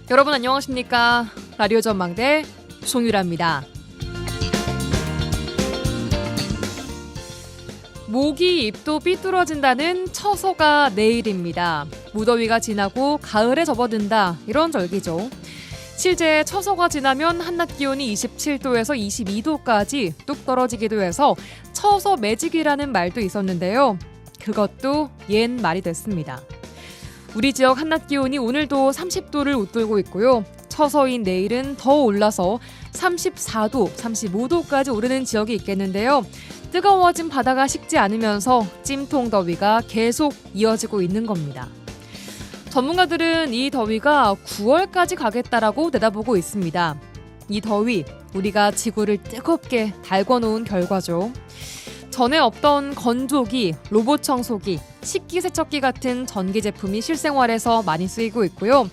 여러분 안녕하십니까? 라디오 전망대 송유라입니다. 모기 잎도 삐뚤어진다는 처서가 내일입니다. 무더위가 지나고 가을에 접어든다 이런 절기죠. 실제 처서가 지나면 한낮 기온이 27도에서 22도까지 뚝 떨어지기도 해서 처서 매직이라는 말도 있었는데요. 그것도 옛 말이 됐습니다. 우리 지역 한낮 기온이 오늘도 30도를 웃돌고 있고요. 처서인 내일은 더 올라서 34도, 35도까지 오르는 지역이 있겠는데요. 뜨거워진 바다가 식지 않으면서 찜통 더위가 계속 이어지고 있는 겁니다. 전문가들은 이 더위가 9월까지 가겠다라고 내다보고 있습니다. 이 더위, 우리가 지구를 뜨겁게 달궈놓은 결과죠. 전에 없던 건조기, 로봇 청소기, 식기세척기 같은 전기 제품이 실생활에서 많이 쓰이고 있고요.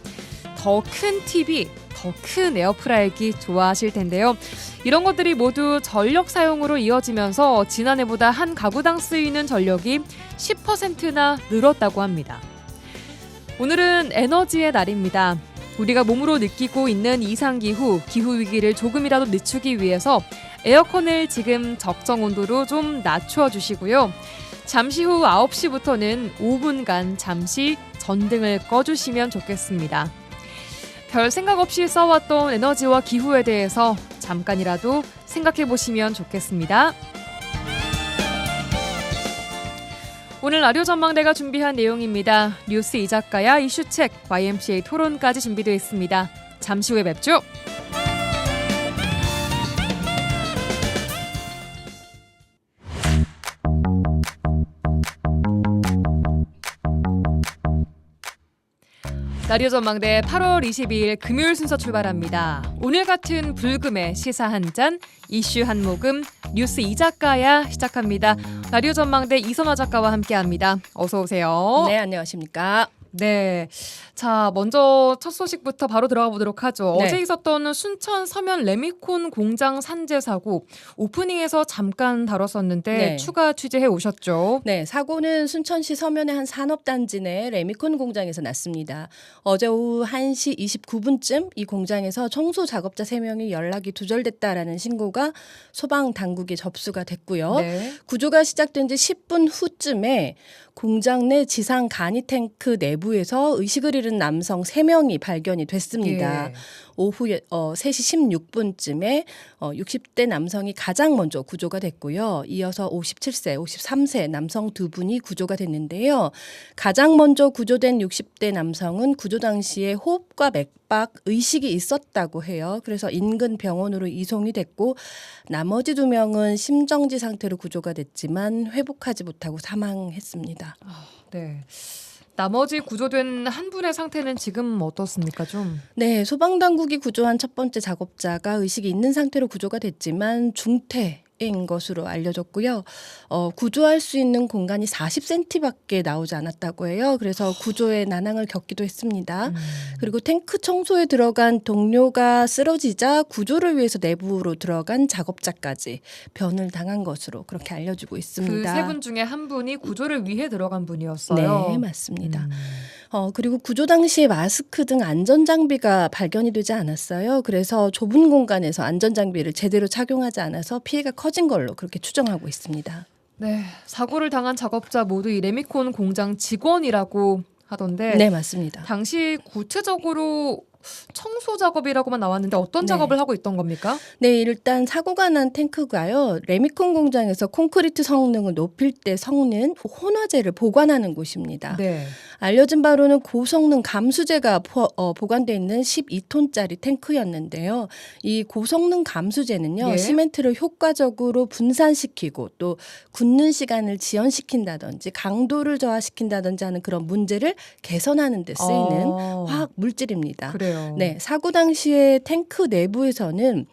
더 큰 TV, 더 큰 에어프라이기 좋아하실 텐데요. 이런 것들이 모두 전력 사용으로 이어지면서 지난해보다 한 가구당 쓰이는 전력이 10%나 늘었다고 합니다. 오늘은 에너지의 날입니다. 우리가 몸으로 느끼고 있는 이상기후, 기후위기를 조금이라도 늦추기 위해서 에어컨을 지금 적정 온도로 좀 낮춰주시고요. 잠시 후 9시부터는 5분간 잠시 전등을 꺼주시면 좋겠습니다. 별 생각 없이 써왔던 에너지와 기후에 대해서 잠깐이라도 생각해보시면 좋겠습니다. 오늘 라디오 전망대가 준비한 내용입니다. 뉴스 이작가야 이슈책, YMCA 토론까지 준비되어 있습니다. 잠시 후에 뵙죠. 라디오 전망대 8월 22일 금요일 순서 출발합니다. 오늘 같은 불금의 시사 한 잔, 이슈 한 모금, 뉴스 이작가야 시작합니다. 라디오 전망대 이선화 작가와 함께합니다. 어서 오세요. 네, 안녕하십니까. 네, 자 먼저 첫 소식부터 바로 들어가 보도록 하죠. 네. 어제 있었던 순천 서면 레미콘 공장 산재 사고 오프닝에서 잠깐 다뤘었는데 네. 추가 취재해 오셨죠. 네, 사고는 순천시 서면의 한 산업단지 내 레미콘 공장에서 났습니다. 어제 오후 1시 29분쯤 이 공장에서 청소 작업자 3명이 연락이 두절됐다라는 신고가 소방당국에 접수가 됐고요. 네. 구조가 시작된 지 10분 후쯤에 공장 내 지상 간이 탱크 내부에서 의식을 잃은 남성 3명이 발견이 됐습니다. 예. 오후 3시 16분쯤에 60대 남성이 가장 먼저 구조가 됐고요. 이어서 57세, 53세 남성 2분이 구조가 됐는데요. 가장 먼저 구조된 60대 남성은 구조 당시에 호흡과 맥박, 의식이 있었다고 해요. 그래서 인근 병원으로 이송이 됐고 나머지 2명은 심정지 상태로 구조가 됐지만 회복하지 못하고 사망했습니다. 네. 나머지 구조된 한 분의 상태는 지금 어떻습니까? 좀. 네, 소방당국이 구조한 첫 번째 작업자가 의식이 있는 상태로 구조가 됐지만 중태인 것으로 알려졌고요. 구조할 수 있는 공간이 40cm밖에 나오지 않았다고 해요. 그래서 구조에 난항을 겪기도 했습니다. 그리고 탱크 청소에 들어간 동료가 쓰러지자 구조를 위해서 내부로 들어간 작업자까지 변을 당한 것으로 그렇게 알려지고 그 있습니다. 3분 중에 한 분이 구조를 위해 들어간 분이었어요. 네, 맞습니다. 그리고 구조 당시에 마스크 등 안전장비가 발견이 되지 않았어요. 그래서 좁은 공간에서 안전장비를 제대로 착용하지 않아서 피해가 커진 걸로 그렇게 추정하고 있습니다. 네, 사고를 당한 작업자 모두 이 레미콘 공장 직원이라고 하던데 네, 맞습니다. 당시 구체적으로 청소 작업이라고만 나왔는데 어떤 네. 작업을 하고 있던 겁니까? 네, 일단 사고가 난 탱크가요. 레미콘 공장에서 콘크리트 성능을 높일 때 섞는 혼화제를 보관하는 곳입니다. 네. 알려진 바로는 고성능 감수제가 보관되어 있는 12톤짜리 탱크였는데요. 이 고성능 감수제는요. 예. 시멘트를 효과적으로 분산시키고 또 굳는 시간을 지연시킨다든지 강도를 저하시킨다든지 하는 그런 문제를 개선하는 데 쓰이는 화학 물질입니다. 그래요. 네, 사고 당시에 탱크 내부에서는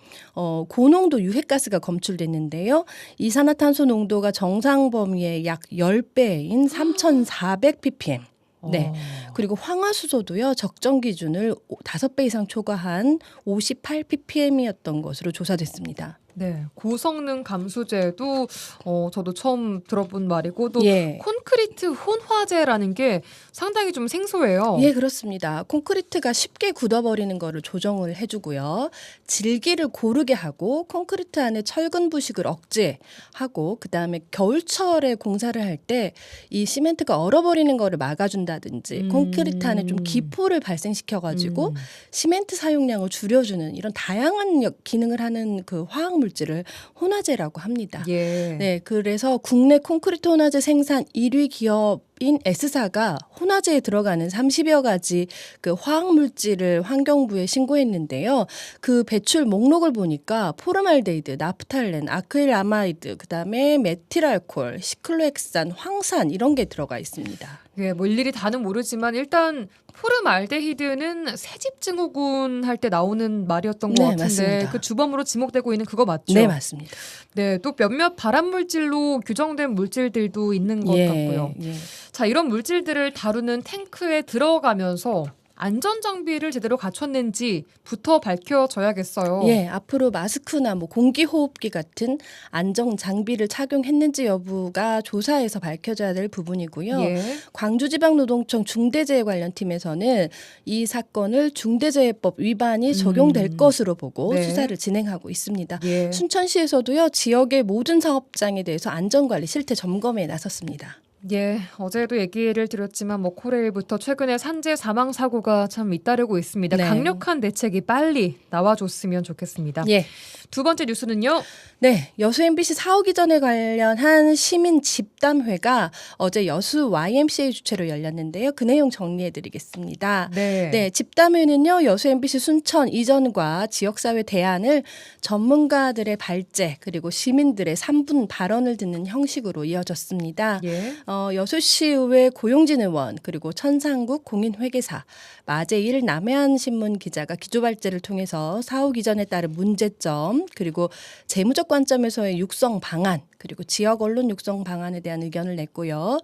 고농도 유해가스가 검출됐는데요. 이산화탄소 농도가 정상 범위의 약 10배인 3,400 ppm. 네. 그리고 황화수소도요. 적정 기준을 5배 이상 초과한 58 ppm이었던 것으로 조사됐습니다. 네, 고성능 감수제도 저도 처음 들어본 말이고 또 예. 콘크리트 혼화제라는 게 상당히 좀 생소해요. 예, 그렇습니다. 콘크리트가 쉽게 굳어버리는 거를 조정을 해주고요. 질기를 고르게 하고 콘크리트 안에 철근 부식을 억제하고 그다음에 겨울철에 공사를 할 때 이 시멘트가 얼어버리는 거를 막아준다든지 콘크리트 안에 좀 기포를 발생시켜가지고 시멘트 사용량을 줄여주는 이런 다양한 기능을 하는 그 화학 물질을 혼화제라고 합니다. 예. 네, 그래서 국내 콘크리트 혼화제 생산 1위 기업인 S사가 혼화제에 들어가는 30여 가지 그 화학 물질을 환경부에 신고했는데요. 그 배출 목록을 보니까 포르말데히드, 나프탈렌, 아크릴아마이드, 그다음에 메틸알코올, 시클로헥산, 황산 이런 게 들어가 있습니다. 예, 뭐 일일이 다는 모르지만 일단 포름알데히드는 새집 증후군 할 때 나오는 말이었던 것 네, 같은데 맞습니다. 그 주범으로 지목되고 있는 그거 맞죠? 네, 맞습니다. 네, 또 몇몇 발암 물질로 규정된 물질들도 있는 것 같고요. 예. 자, 이런 물질들을 다루는 탱크에 들어가면서 안전 장비를 제대로 갖췄는지부터 밝혀져야겠어요. 예, 앞으로 마스크나 뭐 공기호흡기 같은 안정 장비를 착용했는지 여부가 조사에서 밝혀져야 될 부분이고요. 예. 광주지방노동청 중대재해 관련팀에서는 이 사건을 중대재해법 위반이 적용될 것으로 보고 네. 수사를 진행하고 있습니다. 예. 순천시에서도요, 지역의 모든 사업장에 대해서 안전관리 실태 점검에 나섰습니다. 예, 어제도 얘기를 드렸지만 뭐 코레일부터 최근에 산재 사망 사고가 참 잇따르고 있습니다. 네. 강력한 대책이 빨리 나와줬으면 좋겠습니다. 예. 두 번째 뉴스는요. 네, 여수 MBC 사후 기전에 관련한 시민 집담회가 어제 여수 YMCA 주최로 열렸는데요. 그 내용 정리해드리겠습니다. 네, 집담회는요, 여수 MBC 순천 이전과 지역사회 대안을 전문가들의 발제 그리고 시민들의 3분 발언을 듣는 형식으로 이어졌습니다. 예. 여수시의회 고용진 의원 그리고 천상국 공인회계사 마재일 남해안신문 기자가 기조발제를 통해서 사후 기전에 따른 문제점 그리고 재무적 관점에서의 육성 방안 그리고 지역 언론 육성 방안에 대한 의견을 냈고요.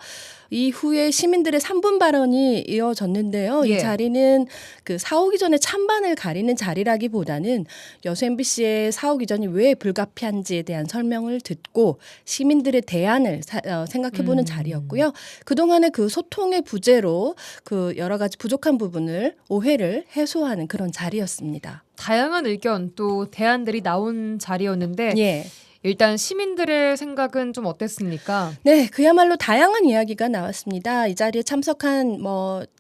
이후에 시민들의 3분 발언이 이어졌는데요. 예. 이 자리는 그 사후 기전의 찬반을 가리는 자리라기보다는 여수 MBC의 사후 기전이 왜 불가피한지에 대한 설명을 듣고 시민들의 대안을 생각해보는 자리였고요. 그동안의 그 소통의 부재로 그 여러 가지 부족한 부분을 오해를 해소하는 그런 자리였습니다. 다양한 의견 또 대안들이 나온 자리였는데 예. 일단 시민들의 생각은 좀 어땠습니까? 네, 그야말로 다양한 이야기가 나왔습니다. 이 자리에 참석한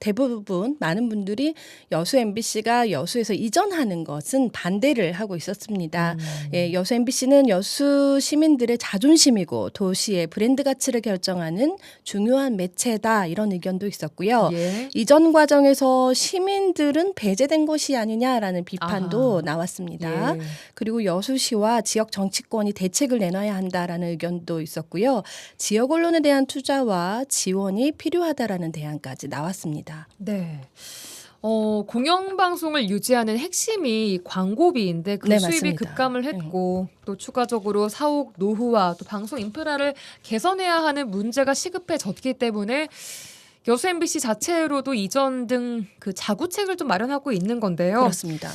대부분 많은 분들이 여수 MBC가 여수에서 이전하는 것은 반대를 하고 있었습니다. 예, 여수 MBC는 여수 시민들의 자존심이고 도시의 브랜드 가치를 결정하는 중요한 매체다 이런 의견도 있었고요. 예. 이전 과정에서 시민들은 배제된 것이 아니냐라는 비판도 나왔습니다. 예. 그리고 여수시와 지역 정치권이 대책을 내놔야 한다라는 의견도 있었고요. 지역 언론에 대한 투자와 지원이 필요하다라는 대안까지 나왔습니다. 네. 공영방송을 유지하는 핵심이 광고비인데 그 네, 수입이 맞습니다. 급감을 했고 또 추가적으로 사옥 노후와 또 방송 인프라를 개선해야 하는 문제가 시급해졌기 때문에 여수 MBC 자체로도 이전 등 그 자구책을 좀 마련하고 있는 건데요. 그렇습니다.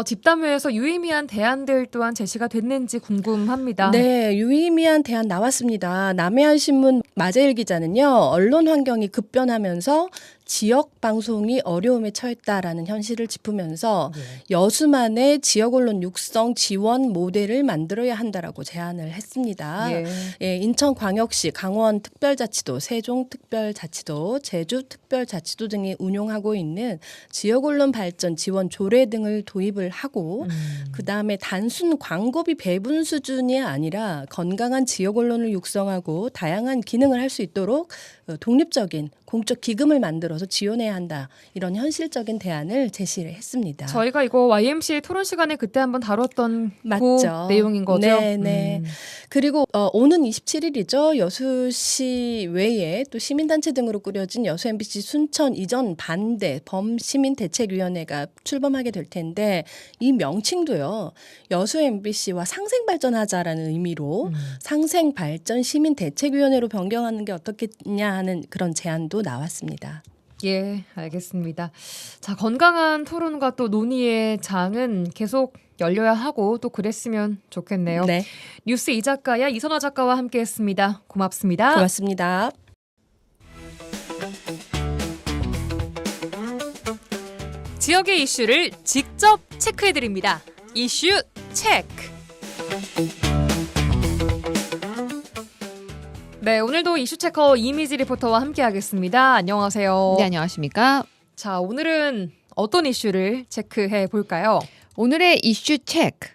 집담회에서 유의미한 대안들 또한 제시가 됐는지 궁금합니다. 네, 유의미한 대안 나왔습니다. 남해안신문 마재일 기자는요, 언론 환경이 급변하면서 지역 방송이 어려움에 처했다라는 현실을 짚으면서 여수만의 지역 언론 육성 지원 모델을 만들어야 한다라고 제안을 했습니다. 예. 예, 인천광역시, 강원특별자치도, 세종특별자치도, 제주특별자치도 등이 운용하고 있는 지역 언론 발전 지원 조례 등을 도입을 하고 그다음에 단순 광고비 배분 수준이 아니라 건강한 지역 언론을 육성하고 다양한 기능을 할 수 있도록 독립적인 공적 기금을 만들어서 지원해야 한다. 이런 현실적인 대안을 제시를 했습니다. 저희가 이거 YMCA 토론 시간에 그때 한번 다뤘던 맞죠. 그 내용인 거죠? 네. 그리고 오는 27일이죠. 여수시 외에 또 시민단체 등으로 꾸려진 여수 MBC 순천 이전 반대 범시민대책위원회가 출범하게 될 텐데 이 명칭도요. 여수 MBC와 상생발전하자라는 의미로 상생발전 시민대책위원회로 변경하는 게 어떻겠냐 하는 그런 제안도 나왔습니다. 예, 알겠습니다. 자, 건강한 토론과 또 논의의 장은 계속 열려야 하고 또 그랬으면 좋겠네요. 네, 뉴스 이 작가야 이선화 작가와 함께했습니다. 고맙습니다. 고맙습니다. 지역의 이슈를 직접 체크해드립니다. 이슈 체크. 네, 오늘도 이슈 체커 이미지 리포터와 함께하겠습니다. 안녕하세요. 네, 안녕하십니까? 자, 오늘은 어떤 이슈를 체크해 볼까요? 오늘의 이슈 체크.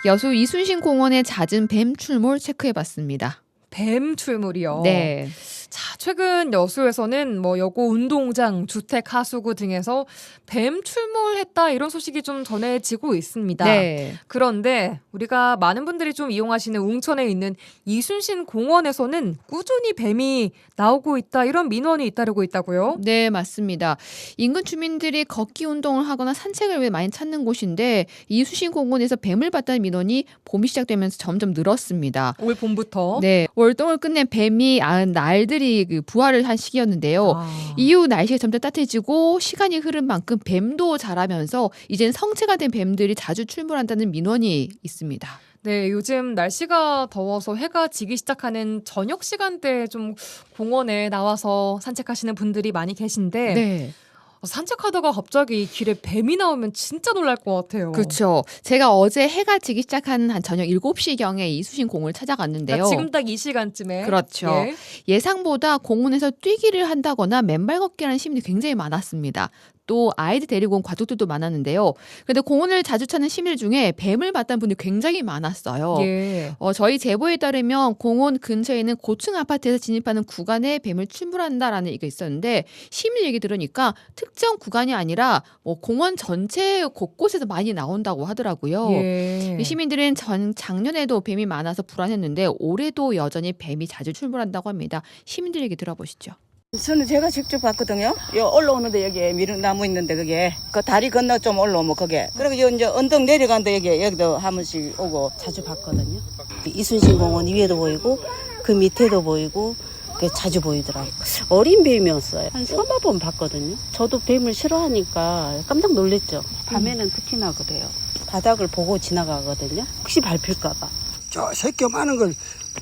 여수 이순신 공원의 잦은 뱀 출몰 체크해봤습니다. 뱀 출몰이요. 네. 자, 최근 여수에서는 뭐 여고 운동장, 주택 하수구 등에서 뱀 출몰했다 이런 소식이 좀 전해지고 있습니다. 네. 그런데 우리가 많은 분들이 좀 이용하시는 웅천에 있는 이순신 공원에서는 꾸준히 뱀이 나오고 있다 이런 민원이 잇따르고 있다고요? 네, 맞습니다. 인근 주민들이 걷기 운동을 하거나 산책을 위해 많이 찾는 곳인데 이순신 공원에서 뱀을 봤다는 민원이 봄이 시작되면서 점점 늘었습니다. 올 봄부터. 네, 월동을 끝낸 뱀이 날들이 그 부활을 한 시기였는데요. 아. 이후 날씨가 점점 따뜻해지고 시간이 흐른 만큼 뱀도 자라면서 이젠 성체가 된 뱀들이 자주 출몰한다는 민원이 있습니다. 네, 요즘 날씨가 더워서 해가 지기 시작하는 저녁 시간대에 좀 공원에 나와서 산책하시는 분들이 많이 계신데 네. 산책하다가 갑자기 길에 뱀이 나오면 진짜 놀랄 것 같아요. 그렇죠. 제가 어제 해가 지기 시작한 한 저녁 7시경에 이순신 공원을 찾아갔는데요. 그러니까 지금 딱 이 시간쯤에. 그렇죠. 예. 예상보다 공원에서 뛰기를 한다거나 맨발 걷기라는 시민이 굉장히 많았습니다. 또 아이들 데리고 온 가족들도 많았는데요. 그런데 공원을 자주 찾는 시민들 중에 뱀을 봤다는 분들이 굉장히 많았어요. 예. 저희 제보에 따르면 공원 근처에 있는 고층 아파트에서 진입하는 구간에 뱀을 출몰한다라는 얘기가 있었는데 시민 얘기 들으니까 특정 구간이 아니라 공원 전체 곳곳에서 많이 나온다고 하더라고요. 예. 이 시민들은 작년에도 뱀이 많아서 불안했는데 올해도 여전히 뱀이 자주 출몰한다고 합니다. 시민들 얘기 들어보시죠. 저는 제가 직접 봤거든요. 요 올라오는데 여기 미륵나무 있는데 그게 그 다리 건너 좀 올라오면 그게 그리고 요 이제 언덕 내려간데 여기도 한 번씩 오고 자주 봤거든요. 이순신 공원 위에도 보이고 그 밑에도 보이고 그게 자주 보이더라고요. 어린 뱀이었어요. 한 3-4번 봤거든요. 저도 뱀을 싫어하니까 깜짝 놀랐죠. 밤에는 특히나 그래요. 바닥을 보고 지나가거든요. 혹시 밟힐까 봐. 저 새끼 많은 걸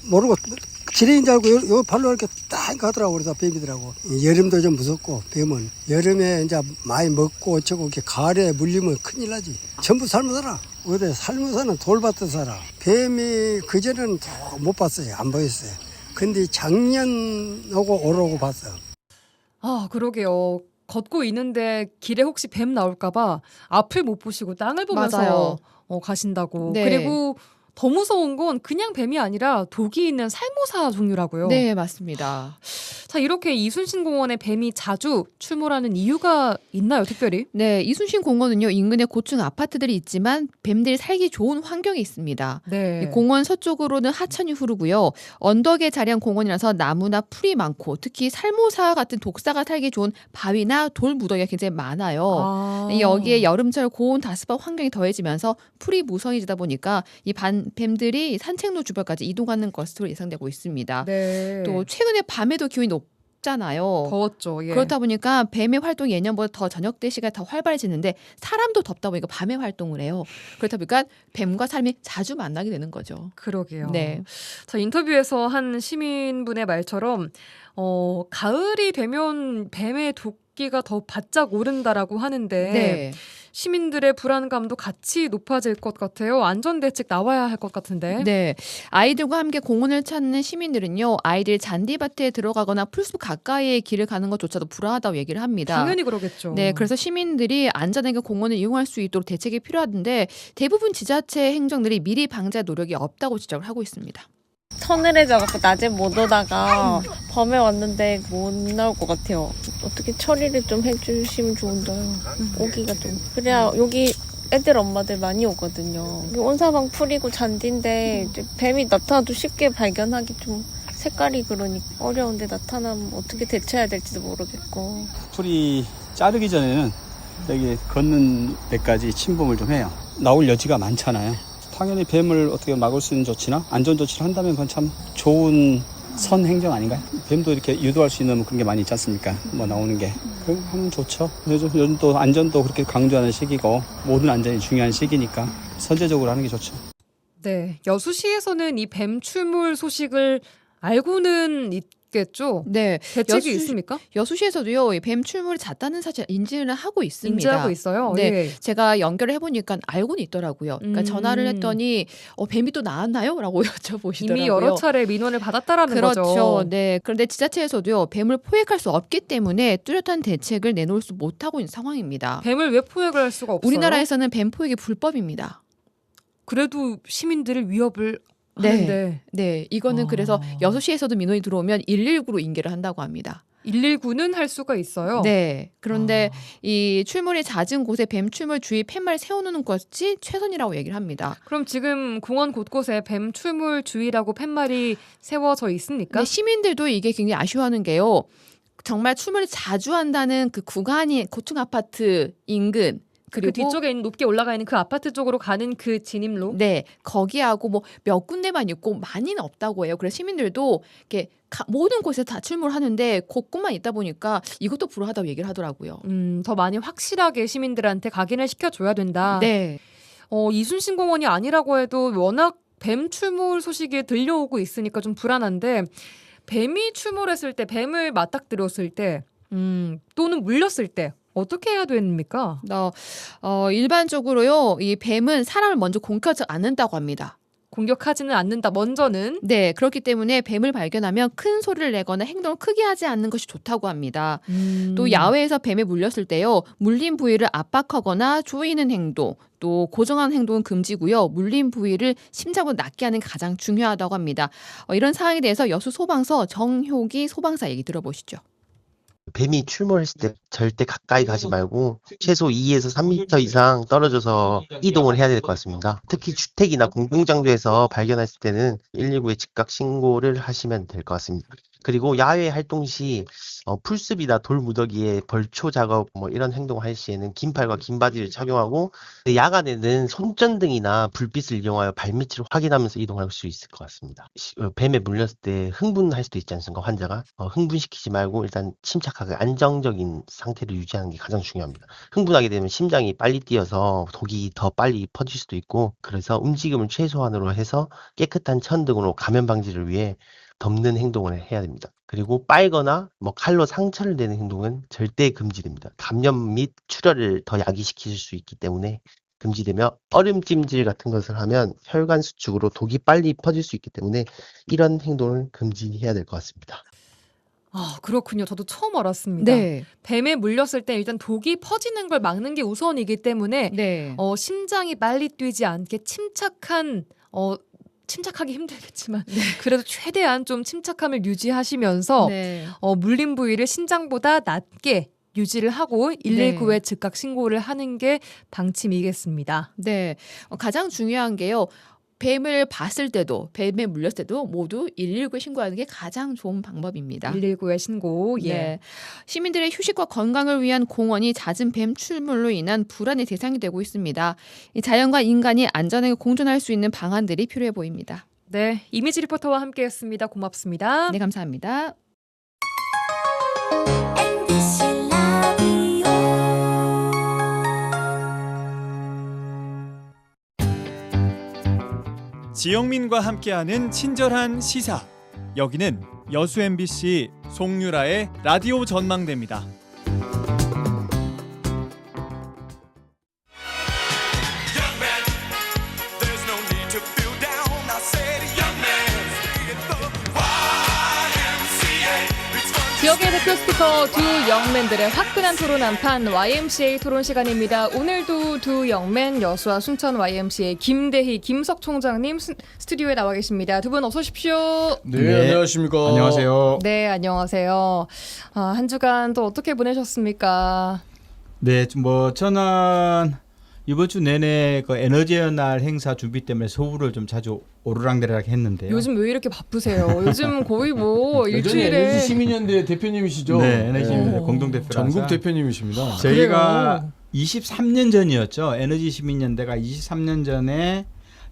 모르고 지뢰인 줄 알고 요 발로 이렇게 딱 가더라고. 그래서 뱀이더라고. 여름도 좀 무섭고 뱀은 여름에 이제 많이 먹고 어쩌고 이렇게 가을에 물리면 큰일 나지. 전부 삶아 살아. 어디 삶아서는 돌밭에 살아. 뱀이 그전에는 못 봤어요. 안 보였어요. 근데 작년 오고 올오고 봤어. 아, 그러게요. 걷고 있는데 길에 혹시 뱀 나올까봐 앞을 못 보시고 땅을 보면서 맞아요. 가신다고. 네. 그리고 더 무서운 건 그냥 뱀이 아니라 독이 있는 살모사 종류라고요. 네, 맞습니다. 자, 이렇게 이순신 공원에 뱀이 자주 출몰하는 이유가 있나요, 특별히? 네, 이순신 공원은요 인근에 고층 아파트들이 있지만 뱀들이 살기 좋은 환경이 있습니다. 네. 이 공원 서쪽으로는 하천이 흐르고요. 언덕에 자리한 공원이라서 나무나 풀이 많고 특히 살모사 같은 독사가 살기 좋은 바위나 돌 무더기가 굉장히 많아요. 아. 여기에 여름철 고온 다습한 환경이 더해지면서 풀이 무성해지다 보니까 이 뱀들이 산책로 주변까지 이동하는 것으로 예상되고 있습니다. 네. 또 최근에 밤에도 기온이 높잖아요. 더웠죠. 예. 그렇다 보니까 뱀의 활동이 예년보다 더 저녁 때 시간이 더 활발해지는데 사람도 덥다 보니까 밤에 활동을 해요. 그렇다 보니까 뱀과 사람이 자주 만나게 되는 거죠. 그러게요. 네. 자, 인터뷰에서 한 시민분의 말처럼 가을이 되면 뱀의 독기가 더 바짝 오른다라고 하는데 네. 시민들의 불안감도 같이 높아질 것 같아요. 안전대책 나와야 할 것 같은데. 네. 아이들과 함께 공원을 찾는 시민들은요. 아이들이 잔디밭에 들어가거나 풀숲 가까이에 길을 가는 것조차도 불안하다고 얘기를 합니다. 당연히 그러겠죠. 네, 그래서 시민들이 안전하게 공원을 이용할 수 있도록 대책이 필요한데 대부분 지자체 행정들이 미리 방지할 노력이 없다고 지적을 하고 있습니다. 서늘해져갖고 낮에 못 오다가 밤에 왔는데 못 나올 것 같아요. 어떻게 처리를 좀 해주시면 좋은데요. 오기가 좀. 그래야 여기 애들 엄마들 많이 오거든요. 여기 온사방 풀이고 잔디인데 이제 뱀이 나타나도 쉽게 발견하기 좀 색깔이 그러니 어려운데 나타나면 어떻게 대처해야 될지도 모르겠고. 풀이 자르기 전에는 여기 걷는 데까지 침범을 좀 해요. 나올 여지가 많잖아요. 당연히 뱀을 어떻게 막을 수 있는 조치나 안전 조치를 한다면 그건 참 좋은 선 행정 아닌가요? 뱀도 이렇게 유도할 수 있는 그런 게 많이 있지 않습니까? 뭐 나오는 게. 그럼 하면 좋죠. 요즘 또 안전도 그렇게 강조하는 시기고 모든 안전이 중요한 시기니까 선제적으로 하는 게 좋죠. 네, 여수시에서는 이 뱀 출몰 소식을 알고는 있겠죠? 네. 대책이 여수- 있습니까? 여수시에서도요, 이 뱀 출몰이 잦다는 사실 인지를 하고 있습니다. 인지하고 있어요. 네. 예. 제가 연결을 해보니까 알고는 있더라고요. 그러니까 전화를 했더니 뱀이 또 나왔나요? 라고 여쭤보시더라고요. 이미 여러 차례 민원을 받았다라는 그렇죠. 거죠. 네. 그런데 지자체에서도요, 뱀을 포획할 수 없기 때문에 뚜렷한 대책을 내놓을 수 못하고 있는 상황입니다. 뱀을 왜 포획을 할 수가 없어요? 우리나라에서는 뱀 포획이 불법입니다. 그래도 시민들을 위협을 네. 하는데 네. 이거는 아. 그래서 여수시에서도 민원이 들어오면 119로 인계를 한다고 합니다. 119는 할 수가 있어요. 네. 그런데 이 출몰이 잦은 곳에 뱀 출몰 주의 팻말을 세워놓는 것이 최선이라고 얘기를 합니다. 그럼 지금 공원 곳곳에 뱀 출몰 주의라고 팻말이 세워져 있습니까? 근데 시민들도 이게 굉장히 아쉬워하는 게요. 정말 출몰을 자주 한다는 그 구간이 고층 아파트 인근 그 그리고 뒤쪽에 있는 높게 올라가 있는 그 아파트 쪽으로 가는 그 진입로. 네, 거기하고 뭐 몇 군데만 있고 많이는 없다고 해요. 그래서 시민들도 이렇게 모든 곳에 다 출몰하는데 곳곳만 있다 보니까 이것도 불안하다고 얘기를 하더라고요. 더 많이 확실하게 시민들한테 각인을 시켜줘야 된다. 네, 이순신 공원이 아니라고 해도 워낙 뱀 출몰 소식이 들려오고 있으니까 좀 불안한데 뱀이 출몰했을 때, 뱀을 맞닥뜨렸을 때, 또는 물렸을 때 어떻게 해야 됩니까? 일반적으로요, 이 뱀은 사람을 먼저 공격하지 않는다고 합니다. 공격하지는 않는다. 먼저는. 네, 그렇기 때문에 뱀을 발견하면 큰 소리를 내거나 행동을 크게 하지 않는 것이 좋다고 합니다. 또 야외에서 뱀에 물렸을 때요, 물린 부위를 압박하거나 조이는 행동, 또 고정한 행동은 금지고요. 물린 부위를 심장보다 낮게 하는 게 가장 중요하다고 합니다. 이런 사항에 대해서 여수 소방서 정효기 소방사 얘기 들어보시죠. 뱀이 출몰했을 때 절대 가까이 가지 말고 최소 2에서 3m 이상 떨어져서 이동을 해야 될 것 같습니다. 특히 주택이나 공공장소에서 발견했을 때는 119에 즉각 신고를 하시면 될 것 같습니다. 그리고 야외 활동 시 풀숲이나 돌무더기에 벌초 작업 이런 행동을 할 시에는 긴 팔과 긴 바지를 착용하고 야간에는 손전등이나 불빛을 이용하여 발밑을 확인하면서 이동할 수 있을 것 같습니다. 뱀에 물렸을 때 흥분할 수도 있지 않습니까? 환자가 흥분시키지 말고 일단 침착하게 안정적인 상태를 유지하는 게 가장 중요합니다. 흥분하게 되면 심장이 빨리 뛰어서 독이 더 빨리 퍼질 수도 있고 그래서 움직임을 최소한으로 해서 깨끗한 천등으로 감염 방지를 위해 덮는 행동을 해야 됩니다. 그리고 빨거나 칼로 상처를 내는 행동은 절대 금지됩니다. 감염 및 출혈을 더 야기시킬 수 있기 때문에 금지되며 얼음찜질 같은 것을 하면 혈관 수축으로 독이 빨리 퍼질 수 있기 때문에 이런 행동을 금지해야 될 것 같습니다. 아, 그렇군요. 저도 처음 알았습니다. 네, 뱀에 물렸을 때 일단 독이 퍼지는 걸 막는 게 우선이기 때문에 네. 심장이 빨리 뛰지 않게 침착하기 힘들겠지만 그래도 최대한 좀 침착함을 유지하시면서 네. 물린 부위를 심장보다 낮게 유지를 하고 119에 즉각 신고를 하는 게 방침이겠습니다. 네. 가장 중요한 게요. 뱀을 봤을 때도 뱀에 물렸을 때도 모두 119에 신고하는 게 가장 좋은 방법입니다. 119에 신고. 예. 네. 시민들의 휴식과 건강을 위한 공원이 잦은 뱀 출몰로 인한 불안의 대상이 되고 있습니다. 이 자연과 인간이 안전하게 공존할 수 있는 방안들이 필요해 보입니다. 네, 이미지 리포터와 함께했습니다. 고맙습니다. 네, 감사합니다. 지영민과 함께하는 친절한 시사. 여기는 여수 MBC 송유라의 라디오 전망대입니다. 지역의 대표 스피커 두 영맨들의 화끈한 토론 한판 YMCA 토론 시간입니다. 오늘도 두 영맨 여수와 순천 YMCA 김대희 김석 총장님 스튜디오에 나와 계십니다. 두 분 어서 오십시오. 네, 안녕하십니까. 안녕하세요. 네, 안녕하세요. 한 주간 또 어떻게 보내셨습니까? 네, 저는 이번 주 내내 그 에너지의 날 행사 준비 때문에 서울을 좀 자주 오르락내리락 했는데요. 요즘 왜 이렇게 바쁘세요? 요즘 거의 일주일에 에너지 시민연대 대표님이시죠? 네, 에너지 시민연대 공동대표라서 전국 대표님이십니다. 저희가 그래요? 23년 전이었죠. 에너지 시민연대가 23년 전에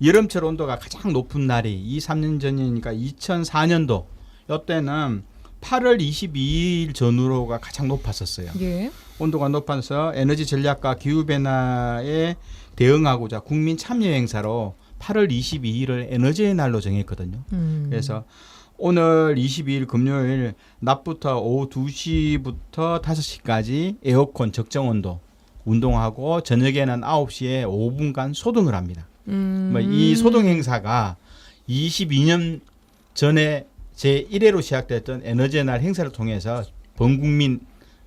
여름철 온도가 가장 높은 날이 23년 전이니까 2004년도 이때는 8월 22일 전후로가 가장 높았었어요. 예. 온도가 높아서 에너지 전략과 기후 변화에 대응하고자 국민 참여 행사로 8월 22일을 에너지의 날로 정했거든요. 그래서 오늘 22일 금요일 낮부터 오후 2시부터 5시까지 에어컨 적정 온도 운동하고 저녁에는 9시에 5분간 소등을 합니다. 이 소등 행사가 22년 전에 제1회로 시작됐던 에너지의 날 행사를 통해서 범국민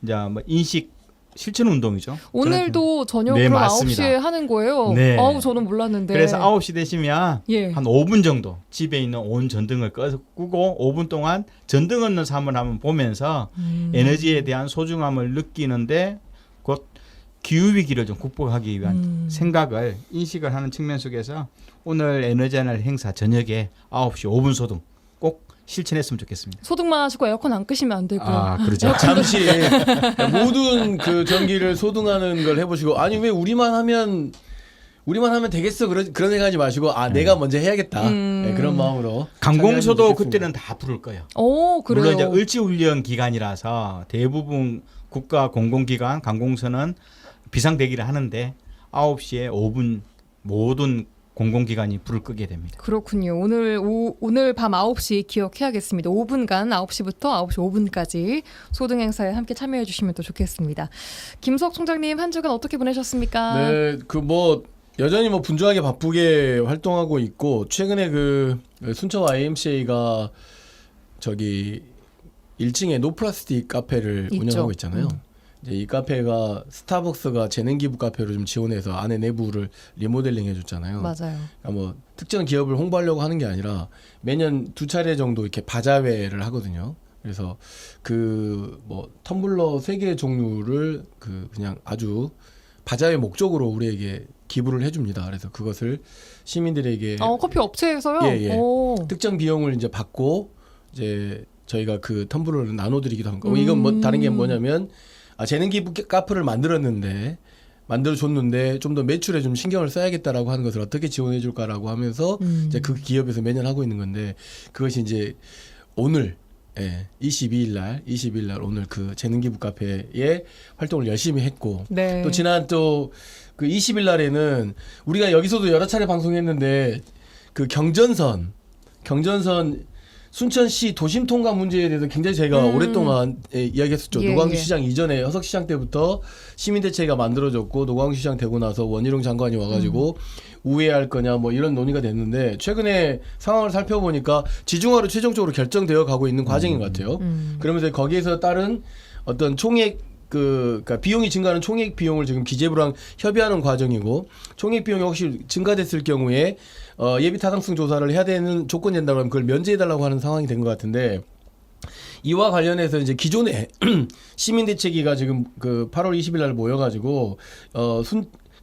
이제 뭐 인식 실천 운동이죠. 오늘도 저녁으로 네, 맞습니다. 9시에 하는 거예요? 네. 저는 몰랐는데. 그래서 9시 되시면 예. 한 5분 정도 집에 있는 온 전등을 끄고 5분 동안 전등 없는 삶을 한번 보면서 에너지에 대한 소중함을 느끼는데 곧 기후위기를 좀 극복하기 위한 생각을 인식을 하는 측면 속에서 오늘 에너지의 날 행사 저녁에 9시 5분 소등 꼭 실천했으면 좋겠습니다. 소등만 하시고 에어컨 안 끄시면 안 되고요. 아, 그렇죠. 잠시 모든 그 전기를 소등하는 걸 해보시고 아니 왜 우리만 하면 되겠어 그런 생각하지 마시고 내가 먼저 해야겠다 네, 그런 마음으로 강공소도 참여하시면 그때는 다 부를 거예요. 그래요. 물론 이제 을지훈련 기간이라서 대부분 국가 공공기관 강공소는 비상대기를 하는데 9시에 5분 모든 공공기관이 불을 끄게 됩니다. 그렇군요. 오늘 밤 9시 기억해야겠습니다. 5분간 9시부터 9시 5분까지 소등 행사에 함께 참여해 주시면 또 좋겠습니다. 김석 총장님 한 주간 어떻게 보내셨습니까? 네, 여전히 분주하게 바쁘게 활동하고 있고 최근에 순천 YMCA가 저기 1층에 노플라스틱 카페를 있죠. 운영하고 있잖아요. 이제 이 카페가 스타벅스가 재능 기부 카페로 좀 지원해서 안에 내부를 리모델링 해줬잖아요. 맞아요. 그러니까 특정 기업을 홍보하려고 하는 게 아니라 매년 2차례 정도 이렇게 바자회를 하거든요. 그래서 텀블러 3개 종류를 그냥 아주 바자회 목적으로 우리에게 기부를 해줍니다. 그래서 그것을 시민들에게 커피 업체에서요? 예. 특정 비용을 이제 받고 이제 저희가 그 텀블러를 나눠드리기도 합니다. 이건 다른 게 뭐냐면 재능 기부 카페를 만들어줬는데 좀 더 매출에 좀 신경을 써야겠다라고 하는 것을 어떻게 지원해 줄까라고 하면서 이제 그 기업에서 매년 하고 있는 건데 그것이 이제 오늘 22일 날 오늘 그 재능 기부 카페의 활동을 열심히 했고 네. 또 지난 그 20일 날에는 우리가 여기서도 여러 차례 방송했는데 그 경전선 순천시 도심 통과 문제에 대해서 굉장히 저희가 오랫동안 이야기했었죠. 예, 노광주 예. 시장 이전에 허석시장 때부터 시민대책가 만들어졌고 노광주 시장 되고 나서 원희룡 장관이 와가지고 우회할 거냐 이런 논의가 됐는데 최근에 상황을 살펴보니까 지중화로 최종적으로 결정되어 가고 있는 과정인 것 같아요. 그러면서 거기에서 따른 어떤 총액 그러니까 비용이 증가하는 총액 비용을 지금 기재부랑 협의하는 과정이고 총액 비용이 혹시 증가됐을 경우에 예비 타당성 조사를 해야 되는 조건이 된다고 하면 그걸 면제해달라고 하는 상황이 된 것 같은데 이와 관련해서 이제 기존에 시민대책위가 지금 8월 20일 날 모여가지고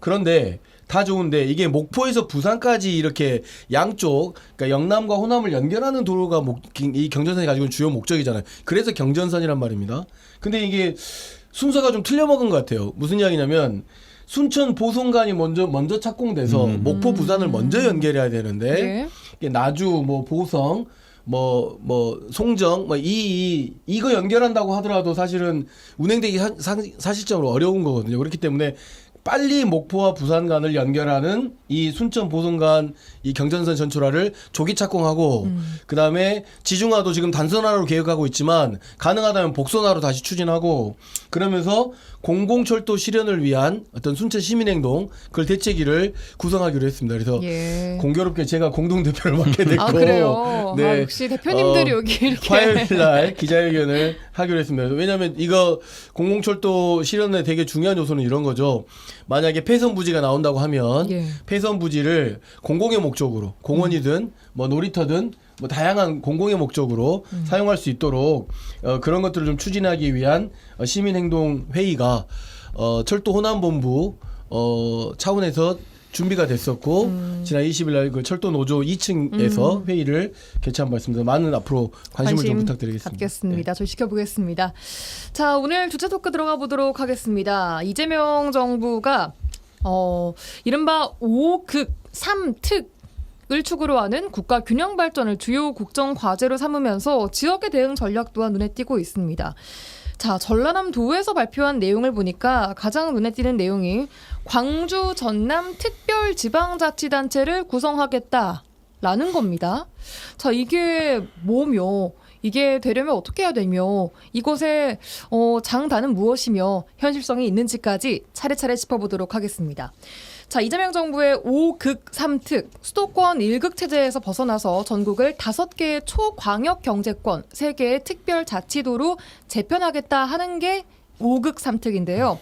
그런데 다 좋은데 이게 목포에서 부산까지 이렇게 양쪽 그러니까 영남과 호남을 연결하는 도로가 이 경전선이 가지고 있는 주요 목적이잖아요. 그래서 경전선이란 말입니다. 근데 이게 순서가 좀 틀려먹은 것 같아요. 무슨 이야기냐면 순천 보송간이 먼저 착공돼서 목포 부산을 먼저 연결해야 되는데 이게 나주 보성 송정 이거 연결한다고 하더라도 사실은 운행되기 사실적으로 어려운 거거든요. 그렇기 때문에 빨리 목포와 부산 간을 연결하는 이 순천 보성간 이 경전선 전철화를 조기 착공하고 그다음에 지중화도 지금 단선화로 계획하고 있지만 가능하다면 복선화로 다시 추진하고 그러면서 공공철도 실현을 위한 어떤 순천 시민행동 그걸 대책위를 구성하기로 했습니다. 그래서 공교롭게 제가 공동대표를 맡게 됐고 그래요? 네. 역시 대표님들이 여기 이렇게 화요일 날 기자회견을 하기로 했습니다. 왜냐하면 이거 공공철도 실현에 되게 중요한 요소는 이런 거죠. 만약에 폐선 부지가 나온다고 하면 폐선 부지를 공공의 목적으로 공원이든 놀이터든 다양한 공공의 목적으로 사용할 수 있도록 그런 것들을 좀 추진하기 위한 시민행동회의가 철도 호남본부 차원에서 준비가 됐었고 지난 20일 날 그 철도 노조 2층에서 회의를 개최한 바 있습니다. 많은 앞으로 관심을 좀 부탁드리겠습니다. 갖겠습니다. 저희 지켜보겠습니다. 자, 오늘 주제 토크 들어가 보도록 하겠습니다. 이재명 정부가 이른바 5극 3특 을 축으로 하는 국가 균형 발전을 주요 국정 과제로 삼으면서 지역의 대응 전략 또한 눈에 띄고 있습니다. 자, 전라남도에서 발표한 내용을 보니까 가장 눈에 띄는 내용이 광주 전남 특별지방자치단체를 구성하겠다라는 겁니다. 자, 이게 뭐며 이게 되려면 어떻게 해야 되며 이곳의 장단은 무엇이며 현실성이 있는지까지 차례차례 짚어보도록 하겠습니다. 자, 이재명 정부의 5극 3특 수도권 1극 체제에서 벗어나서 전국을 5개의 초광역 경제권, 3개의 특별자치도로 재편하겠다 하는 게 5극 3특인데요.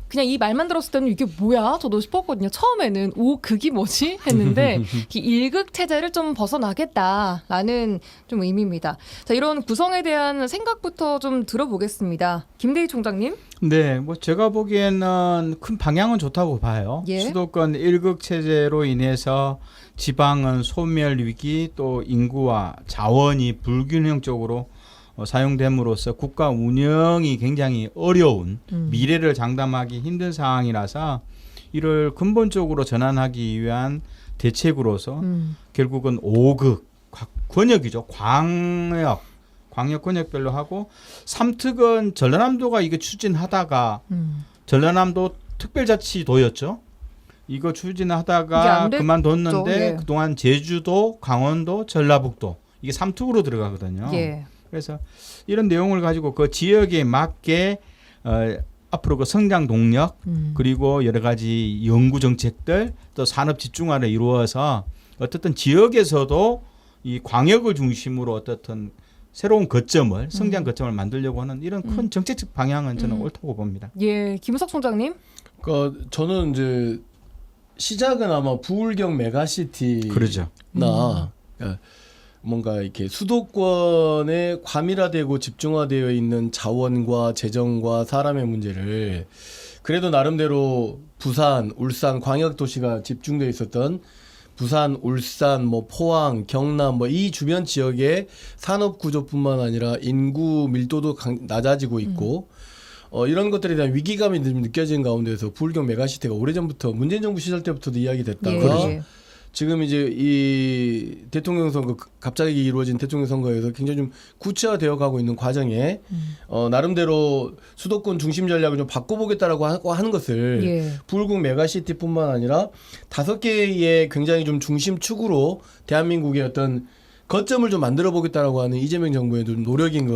그냥 이 말만 들었을 때는 이게 뭐야? 저도 싶었거든요. 처음에는 5극이 뭐지? 했는데 이 1극 체제를 좀 벗어나겠다라는 좀 의미입니다. 자, 이런 구성에 대한 생각부터 좀 들어보겠습니다. 김대희 총장님. 네, 뭐 제가 보기에는 큰 방향은 좋다고 봐요. 예. 수도권 1극 체제로 인해서 지방은 소멸 위기 또 인구와 자원이 불균형적으로 사용됨으로써 국가 운영이 굉장히 어려운 미래를 장담하기 힘든 상황이라서 이를 근본적으로 전환하기 위한 대책으로서 결국은 5극 권역이죠. 광역 권역별로 하고 3특은 전라남도가 이거 추진하다가 전라남도 특별자치도였죠. 이거 추진하다가 그만뒀는데 예. 그동안 제주도, 강원도, 전라북도 이게 3특으로 들어가거든요. 예. 그래서 이런 내용을 가지고 그 지역에 맞게 앞으로 그 성장 동력 그리고 여러 가지 연구 정책들 또 산업 집중화를 이루어서 어떻든 지역에서도 이 광역을 중심으로 어떻든 새로운 거점을 성장 거점을 만들려고 하는 이런 큰 정책적 방향은 저는 옳다고 봅니다. 예, 김우석 총장님. 그러니까 저는 이제 시작은 아마 부울경 메가시티나 그러죠. 뭔가 이렇게 수도권에 과밀화되고 집중화되어 있는 자원과 재정과 사람의 문제를 그래도 나름대로 부산, 울산 광역 도시가 집중되어 있었던 부산, 울산, 뭐 포항, 경남 뭐 이 주변 지역의 산업 구조뿐만 아니라 인구 밀도도 낮아지고 있고 이런 것들에 대한 위기감이 좀 느껴지는 가운데서 부울경 메가시티가 오래전부터 문재인 정부 시절 때부터도 이야기됐다가 예. 지금 이제 이 대통령 선거 갑자기 이루어진 대통령 선거에서 굉장히 좀 구체화되어 가고 있는 과정에 나름대로 수도권 중심 전략을 좀 바꿔보겠다라고 하는 것을 예. 부울경 메가시티뿐만 아니라 5개의 굉장히 좀 중심축으로 대한민국의 어떤 거점을 좀 만들어 보겠다라고 하는 이재명 정부의 좀 노력인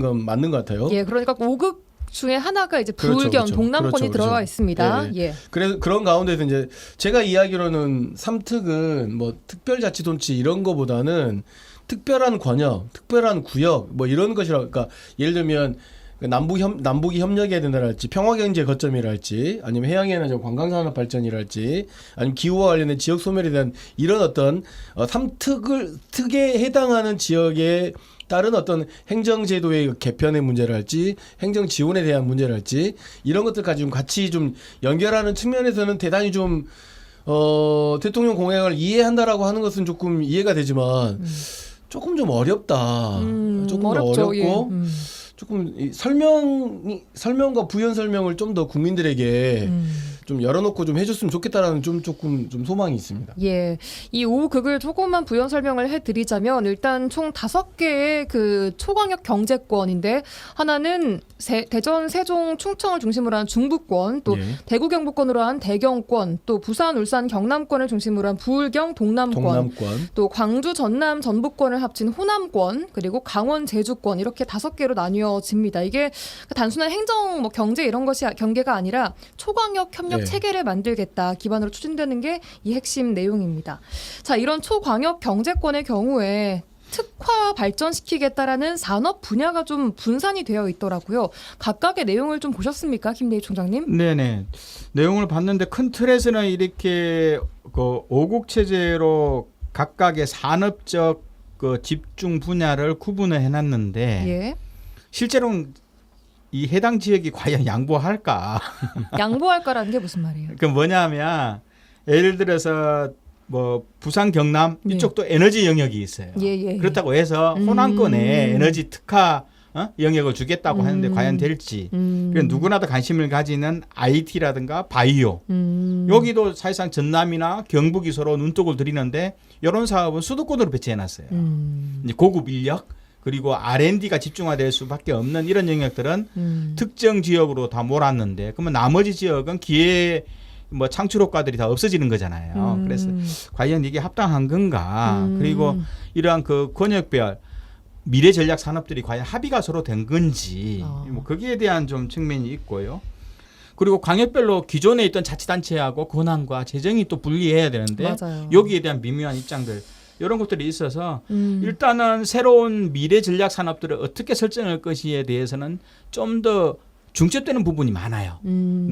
건 맞는 것 같아요. 예, 그러니까 5극 중에 하나가 이제 그렇죠, 부울경 그렇죠. 동남권이 그렇죠, 들어가 그렇죠. 있습니다. 네. 예. 그래서 그런 가운데서 이제 제가 이야기로는 3특은 뭐 특별자치도시 이런 거보다는 특별한 권역, 특별한 구역 뭐 이런 것이라 그러니까 예를 들면 남북이 협력해야 된다랄지 평화경제 거점이랄지 아니면 해양에너지 관광산업 발전이랄지 아니면 기후와 관련된 지역 소멸에 대한 이런 어떤 3특에 해당하는 지역의 다른 어떤 행정제도의 개편의 문제랄지 행정 지원에 대한 문제랄지 이런 것들까지 좀 같이 좀 연결하는 측면에서는 대단히 좀 대통령 공약을 이해한다라고 하는 것은 조금 이해가 되지만 조금 좀 어렵다. 조금 어렵죠. 어렵고 예. 조금 이 설명과 부연 설명을 좀 더 국민들에게 좀 열어놓고 좀 해줬으면 좋겠다라는 조금 소망이 있습니다. 예, 이 5극을 조금만 부연 설명을 해드리자면 일단 총 5개의 그 초광역 경제권인데 하나는 대전, 세종, 충청을 중심으로 한 중부권, 또 예. 대구, 경북권으로 한 대경권, 또 부산, 울산, 경남권을 중심으로 한 부울경, 동남권, 또 광주, 전남, 전북권을 합친 호남권, 그리고 강원, 제주권 이렇게 5개로 나뉘어집니다. 이게 단순한 행정, 뭐 경제 이런 것이 경계가 아니라 초광역 협력 네. 체계를 만들겠다 기반으로 추진되는 게 이 핵심 내용입니다. 자, 이런 초광역 경제권의 경우에 특화 발전시키겠다라는 산업 분야가 좀 분산이 되어 있더라고요. 각각의 내용을 좀 보셨습니까, 김대희 총장님? 네네. 내용을 봤는데 큰 틀에서는 이렇게 그 5국 체제로 각각의 산업적 그 집중 분야를 구분을 해놨는데 예. 실제로는 이 해당 지역이 과연 양보할까? 양보할까라는 게 무슨 말이에요? 그 뭐냐면 예를 들어서 뭐 부산 경남 네. 이쪽도 에너지 영역이 있어요. 예. 그렇다고 해서 호남권에 에너지 특화 영역을 주겠다고 하는데 과연 될지. 그러니까 누구나도 관심을 가지는 IT라든가 바이오 여기도 사실상 전남이나 경북이 서로 눈독을 들이는데 이런 사업은 수도권으로 배치해놨어요. 이제 고급 인력 그리고 R&D가 집중화될 수밖에 없는 이런 영역들은 특정 지역으로 다 몰았는데 그러면 나머지 지역은 기회 뭐 창출 효과들이 다 없어지는 거잖아요. 그래서 과연 이게 합당한 건가? 그리고 이러한 그 권역별 미래 전략 산업들이 과연 합의가 서로 된 건지 뭐 거기에 대한 좀 측면이 있고요. 그리고 광역별로 기존에 있던 자치단체하고 권한과 재정이 또 분리해야 되는데 맞아요. 여기에 대한 미묘한 입장들 이런 것들이 있어서 일단은 새로운 미래 전략 산업들을 어떻게 설정할 것이에 대해서는 좀 더 중첩되는 부분이 많아요.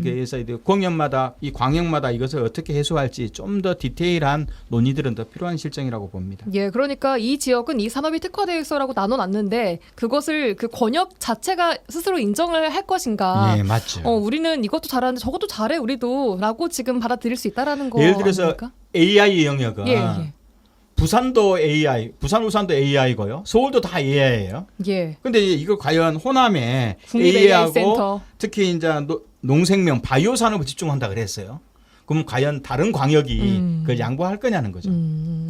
그래서 이제 공연마다 이 광역마다 이것을 어떻게 해소할지 좀 더 디테일한 논의들은 더 필요한 실정이라고 봅니다. 예, 그러니까 이 지역은 이 산업이 특화되어 있어라고 나눠놨는데 그것을 그 권역 자체가 스스로 인정을 할 것인가. 예, 맞죠. 우리는 이것도 잘하는데 저것도 잘해 우리도라고 지금 받아들일 수 있다라는 거 예를 들어서 아닙니까? AI 영역은 예. 부산도 AI, 부산 울산도 AI고요. 서울도 다 AI예요. 예. 근데 이거 과연 호남에 국립 AI하고 센터. 특히 이제 농생명 바이오 산업을 집중한다 그랬어요. 그럼 과연 다른 광역이 그걸 양보할 거냐는 거죠.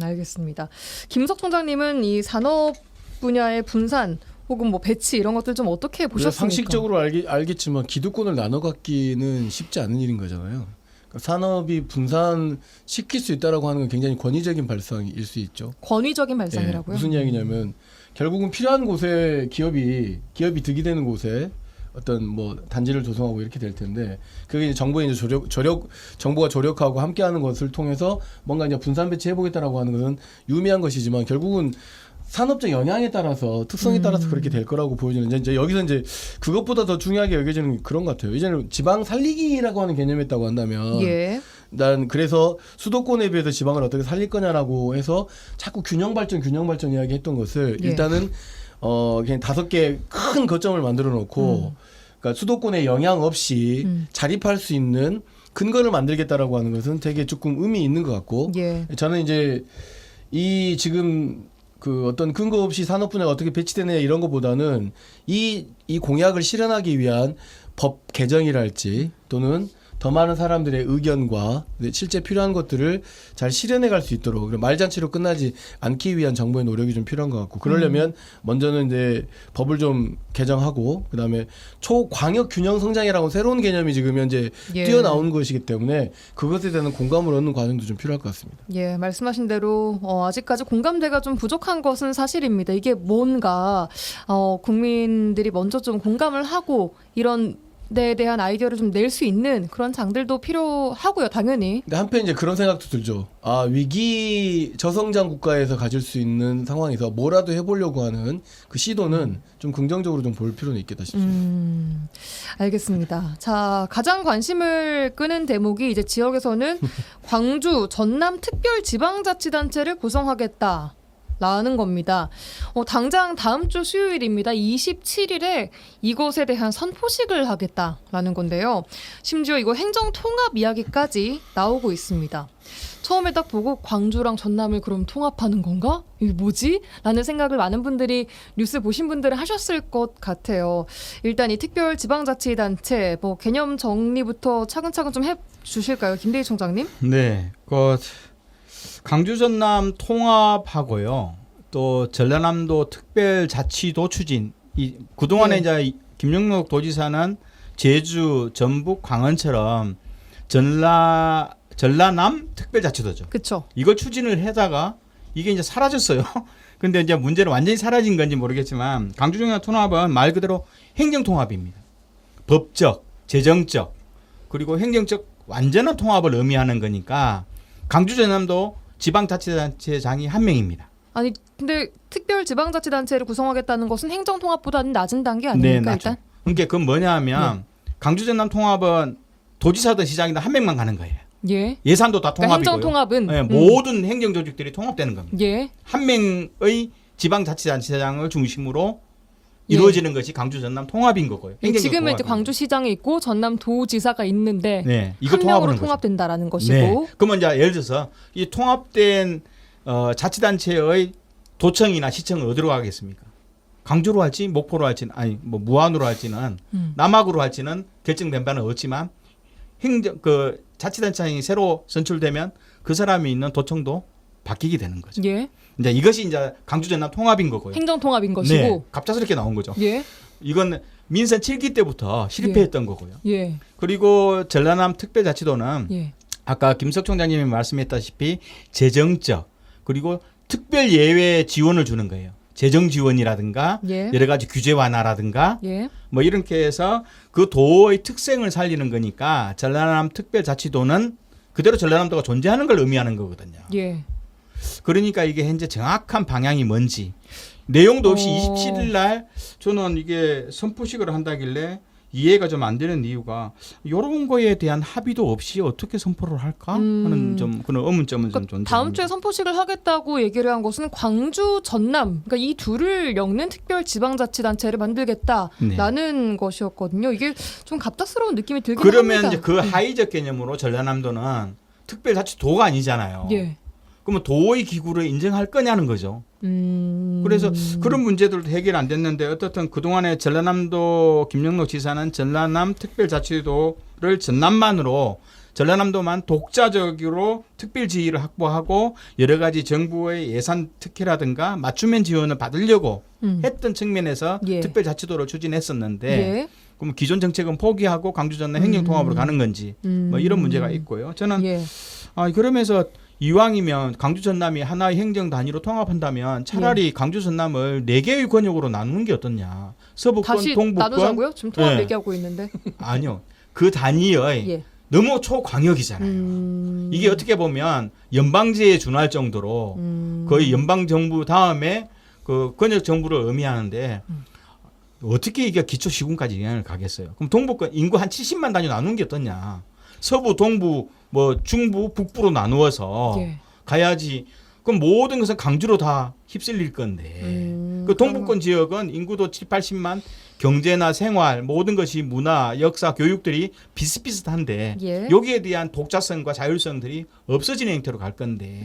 알겠습니다. 김석 총장님은 이 산업 분야의 분산 혹은 뭐 배치 이런 것들 좀 어떻게 보셨습니까? 상식적으로 알겠지만 기득권을 나눠 갖기는 쉽지 않은 일인 거잖아요. 그러니까 산업이 분산시킬 수 있다라고 하는 건 굉장히 권위적인 발상일 수 있죠. 권위적인 발상이라고요? 무슨 이야기냐면 결국은 필요한 곳에 기업이 득이 되는 곳에 어떤 뭐 단지를 조성하고 이렇게 될 텐데 그게 이제 정부의 이제 정부가 조력하고 함께하는 것을 통해서 뭔가 이제 분산 배치해 보겠다라고 하는 것은 유미한 것이지만 결국은 산업적 영향에 따라서 특성에 따라서 그렇게 될 거라고 보여지는 이제 여기서 이제 그것보다 더 중요하게 여겨지는 그런 것 같아요. 이제는 지방 살리기라고 하는 개념이 있다고 한다면 예. 난 그래서 수도권에 비해서 지방을 어떻게 살릴 거냐라고 해서 자꾸 균형 발전 이야기했던 것을 예. 일단은 그냥 5개 큰 거점을 만들어 놓고 그러니까 수도권에 영향 없이 자립할 수 있는 근거를 만들겠다라고 하는 것은 되게 조금 의미 있는 것 같고 예. 저는 이제 이 지금 그 어떤 근거 없이 산업 분야가 어떻게 배치되느냐 이런 것보다는 이 공약을 실현하기 위한 법 개정이랄지 또는 더 많은 사람들의 의견과 실제 필요한 것들을 잘 실현해 갈 수 있도록 말잔치로 끝나지 않기 위한 정부의 노력이 좀 필요한 것 같고 그러려면 먼저는 이제 법을 좀 개정하고 그다음에 초광역 균형 성장이라고 새로운 개념이 지금 현재 예. 뛰어나온 것이기 때문에 그것에 대한 공감을 얻는 과정도 좀 필요할 것 같습니다. 예, 말씀하신 대로 아직까지 공감대가 좀 부족한 것은 사실입니다. 이게 뭔가 국민들이 먼저 좀 공감을 하고 이런 에 대한 아이디어를 좀 낼 수 있는 그런 장들도 필요하고요, 당연히. 근데 한편 이제 그런 생각도 들죠. 위기 저성장 국가에서 가질 수 있는 상황에서 뭐라도 해보려고 하는 그 시도는 좀 긍정적으로 좀 볼 필요는 있겠다 싶습니다. 알겠습니다. 자, 가장 관심을 끄는 대목이 이제 지역에서는 광주, 전남 특별지방자치단체를 구성하겠다. 라는 겁니다. 당장 다음 주 수요일입니다. 27일에 이것에 대한 선포식을 하겠다라는 건데요. 심지어 이거 행정통합 이야기까지 나오고 있습니다. 처음에 딱 보고 광주랑 전남을 그럼 통합하는 건가? 이게 뭐지? 라는 생각을 많은 분들이 뉴스 보신 분들은 하셨을 것 같아요. 일단 이 특별지방자치단체 개념 정리부터 차근차근 좀 해주실까요? 김대희 총장님? 네. 강주 전남 통합하고요. 또 전라남도 특별자치도 추진. 그동안에 이제 김영록 도지사는 제주, 전북, 광원처럼 전라남 특별자치도죠. 그렇죠. 이걸 추진을 하다가 이게 이제 사라졌어요. 근데 이제 문제는 완전히 사라진 건지 모르겠지만 강주 전남 통합은 말 그대로 행정 통합입니다. 법적, 재정적, 그리고 행정적 완전한 통합을 의미하는 거니까 강주 전남도 지방자치단체장이 한 명입니다. 아니 근데 특별지방자치단체를 구성하겠다는 것은 행정통합보다는 낮은 단계 아닙니까? 네, 일단? 그러니까 그건 뭐냐면 강주 전남 통합은 도지사든 시장이든 한 명만 가는 거예요. 예. 예산도 다 통합이고요. 행정통합은 네, 모든 행정조직들이 통합되는 겁니다. 예. 한 명의 지방자치단체장을 중심으로 이루어지는 것이 강주 전남 통합인 거고요. 지금은 이제 광주시장에 있고 전남도지사가 있는데 네, 이거 한 명으로 통합하는 통합된다라는 것이고. 네. 그러면 이제 예를 들어서 이 통합된 자치단체의 도청이나 시청은 어디로 가겠습니까? 광주로 할지 목포로 할지는 아니 뭐 무안으로 할지는 남학으으로 할지는 결정된 바는 없지만 그 자치단체장이 새로 선출되면 그 사람이 있는 도청도 바뀌게 되는 거죠. 예. 이제 이것이 이제 광주 전남 통합인 거고요. 행정 통합인 것이고. 네, 갑작스럽게 나온 거죠. 예. 이건 민선 7기 때부터 실패했던 거고요. 예. 그리고 전라남 특별자치도는 예. 아까 김석 총장님이 말씀했다시피 재정적 그리고 특별 예외 지원을 주는 거예요. 재정 지원이라든가 예. 여러 가지 규제 완화라든가 예. 뭐 이렇게 해서 그 도의 특성을 살리는 거니까 전라남 특별자치도는 그대로 전라남도가 존재하는 걸 의미하는 거거든요. 예. 그러니까 이게 현재 정확한 방향이 뭔지 내용도 없이 27일 날 저는 이게 선포식을 한다길래 이해가 좀 안 되는 이유가 이런 거에 대한 합의도 없이 어떻게 선포를 할까 하는 좀 그런 의문점은 좀 존재합니다. 다음 주에 선포식을 하겠다고 얘기를 한 것은 광주, 전남, 그러니까 이 둘을 엮는 특별 지방자치단체를 만들겠다라는 것이었거든요. 이게 좀 갑작스러운 느낌이 들긴 그러면 합니다. 이제 그 하위적 개념으로 전라남도는 특별자치도가 아니잖아요. 예. 그러면 도의 기구를 인정할 거냐는 거죠. 그래서 그런 문제들도 해결 안 됐는데 어떻든 그동안에 전라남도 김영록 지사는 전라남 특별자치도를 전남만으로 전라남도만 독자적으로 특별지위를 확보하고 여러 가지 정부의 예산 특혜라든가 맞춤형 지원을 받으려고 했던 측면에서 예. 특별자치도를 추진했었는데 예. 그럼 기존 정책은 포기하고 광주 전남 행정통합으로 가는 건지 뭐 이런 문제가 있고요. 저는 예. 그러면서 이왕이면 광주 전남이 하나의 행정 단위로 통합한다면 차라리 광주 전남을 4개의 권역으로 나누는 게 어떻냐. 서부권, 다시 동부권. 나누자고요? 지금 통합 네. 얘기하고 있는데. 아니요. 그 단위의 예. 너무 초광역이잖아요. 이게 어떻게 보면 연방제에 준할 정도로 거의 연방 정부 다음에 그 권역 정부를 의미하는데 어떻게 이게 기초 시군까지 영향을 가겠어요. 그럼 동부권 인구 한 70만 단위 나누는 게 어떠냐. 서부, 동부, 뭐 중부, 북부로 나누어서 예. 가야지. 그럼 모든 것은 강주로 다 휩쓸릴 건데 그 동부권 지역은 인구도 7, 80만 경제나 생활 모든 것이 문화, 역사, 교육들이 비슷비슷한데 예. 여기에 대한 독자성과 자율성들이 없어지는 형태로 갈 건데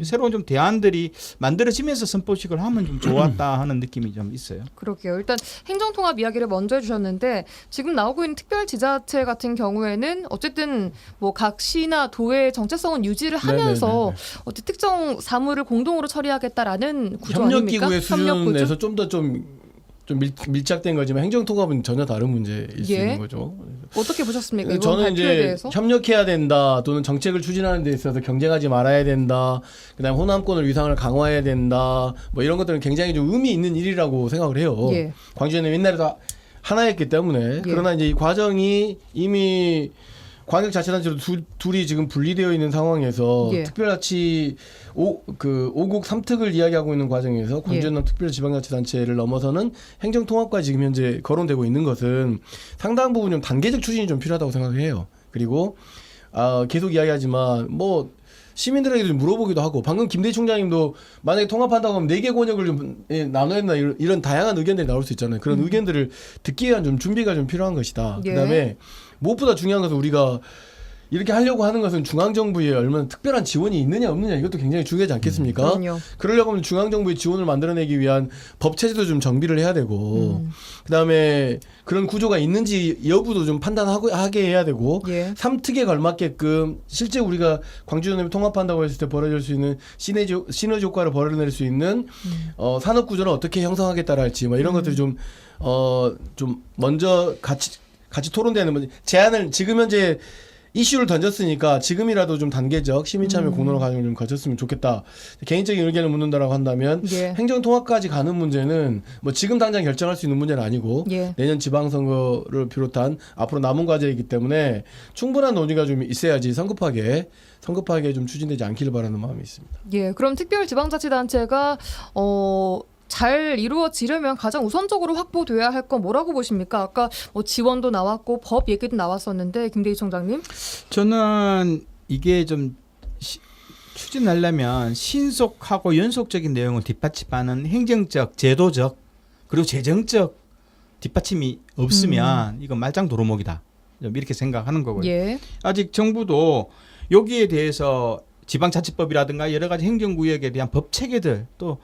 새로운 좀 대안들이 만들어지면서 선포식을 하면 좀 좋았다 하는 느낌이 좀 있어요. 그러게요. 일단 행정통합 이야기를 먼저 해주셨는데 지금 나오고 있는 특별지자체 같은 경우에는 어쨌든 뭐 각 시나 도의 정체성은 유지를 하면서 어떤 특정 사무를 공동으로 처리하겠다라는 구조 아닙니까? 협력기구의 협력 구조? 수준에서 좀 더 좀 밀착된 거지만 행정통합은 전혀 다른 문제일 수 예. 있는 거죠. 어떻게 보셨습니까? 이번 저는 발표에 이제 대해서? 협력해야 된다 또는 정책을 추진하는 데 있어서 경쟁하지 말아야 된다. 그다음에 호남권을 위상을 강화해야 된다. 뭐 이런 것들은 굉장히 좀 의미 있는 일이라고 생각을 해요. 예. 광주에는 옛날에 다 하나였기 때문에 그러나 이제 이 과정이 이미 광역자치단체로 둘이 지금 분리되어 있는 상황에서 예. 특별자치 5국 3특을 이야기하고 있는 과정에서 광주전남 특별지방자치단체를 넘어서는 행정통합까지 지금 현재 거론되고 있는 것은 상당 부분 좀 단계적 추진이 좀 필요하다고 생각해요. 그리고 계속 이야기하지만 뭐 시민들에게 좀 물어보기도 하고 방금 김대희 총장님도 만약에 통합한다고 하면 4개 권역을 좀 나눠야 된다 이런 다양한 의견들이 나올 수 있잖아요. 그런 의견들을 듣기 위한 좀 준비가 좀 필요한 것이다. 예. 그다음에 무엇보다 중요한 것은 우리가 이렇게 하려고 하는 것은 중앙정부에 얼마나 특별한 지원이 있느냐 없느냐 이것도 굉장히 중요하지 않겠습니까? 그럼요. 그러려고 하면 중앙정부의 지원을 만들어내기 위한 법체제도 좀 정비를 해야 되고 그다음에 그런 구조가 있는지 여부도 좀 판단하게 해야 되고 예. 3특에 걸맞게끔 실제 우리가 광주전남이 통합한다고 했을 때 벌어질 수 있는 시너지 효과를 벌어낼 수 있는 산업 구조는 어떻게 형성하겠다라 할지 뭐 이런 것들이 좀 먼저 같이 토론되는 문제 제안을 지금 현재 이슈를 던졌으니까 지금이라도 좀 단계적 시민참여 공론화 과정을 좀 거쳤으면 좋겠다. 개인적인 의견을 묻는다라고 한다면 예. 행정통합까지 가는 문제는 뭐 지금 당장 결정할 수 있는 문제는 아니고 예. 내년 지방선거를 비롯한 앞으로 남은 과제이기 때문에 충분한 논의가 좀 있어야지 성급하게 좀 추진되지 않기를 바라는 마음이 있습니다. 예, 그럼 특별지방자치단체가 잘 이루어지려면 가장 우선적으로 확보돼야 할 건 뭐라고 보십니까? 아까 뭐 지원도 나왔고 법 얘기도 나왔었는데 김대희 총장님? 저는 이게 좀 추진하려면 신속하고 연속적인 내용을 뒷받침하는 행정적, 제도적 그리고 재정적 뒷받침이 없으면 이건 말짱 도루묵이다. 이렇게 생각하는 거고요. 예. 아직 정부도 여기에 대해서 지방자치법이라든가 여러 가지 행정구역에 대한 법 체계들 또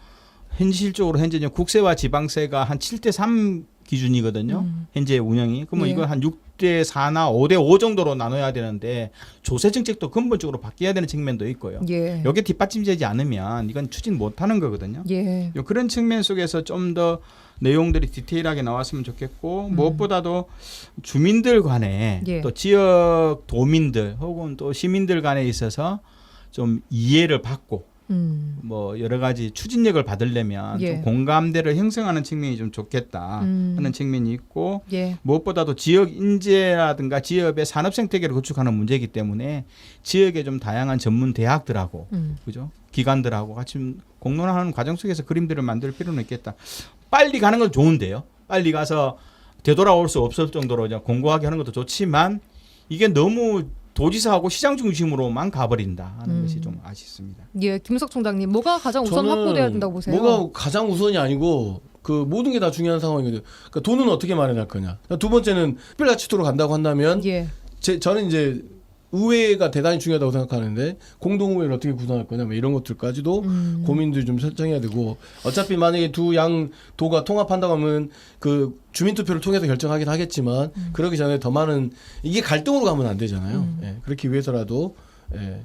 현실적으로 현재 국세와 지방세가 한 7대3 기준이거든요. 현재 운영이. 그러면 예. 이거 한 6대4나 5대5 정도로 나눠야 되는데 조세 정책도 근본적으로 바뀌어야 되는 측면도 있고요. 예. 여기에 뒷받침되지 않으면 이건 추진 못하는 거거든요. 예. 그런 측면 속에서 좀 더 내용들이 디테일하게 나왔으면 좋겠고 무엇보다도 주민들 간에 예. 또 지역 도민들 혹은 또 시민들 간에 있어서 좀 이해를 받고 뭐 여러 가지 추진력을 받으려면 예. 좀 공감대를 형성하는 측면이 좀 좋겠다 하는 측면이 있고 예. 무엇보다도 지역 인재라든가 지역의 산업 생태계를 구축하는 문제이기 때문에 지역의 좀 다양한 전문 대학들하고 그죠? 기관들하고 같이 좀 공론화하는 과정 속에서 그림들을 만들 필요는 있겠다. 빨리 가는 건 좋은데요. 빨리 가서 되돌아올 수 없을 정도로 그냥 공고하게 하는 것도 좋지만 이게 너무 도지사하고 시장 중심으로만 가버린다 하는 것이 좀 아쉽습니다. 예, 김석 총장님, 뭐가 가장 우선 확보돼야 된다고 보세요? 뭐가 가장 우선이 아니고 그 모든 게 다 중요한 상황이거든요. 그러니까 돈은 어떻게 마련할 거냐. 두 번째는 특별자치도로 간다고 한다면 예. 저는 이제 의회가 대단히 중요하다고 생각하는데 공동의회를 어떻게 구성할 거냐 뭐 이런 것들까지도 고민들 좀 설정해야 되고 어차피 만약에 두 양 도가 통합한다고 하면 그 주민투표를 통해서 결정하긴 하겠지만 그러기 전에 더 많은 이게 갈등으로 가면 안 되잖아요. 예, 그렇기 위해서라도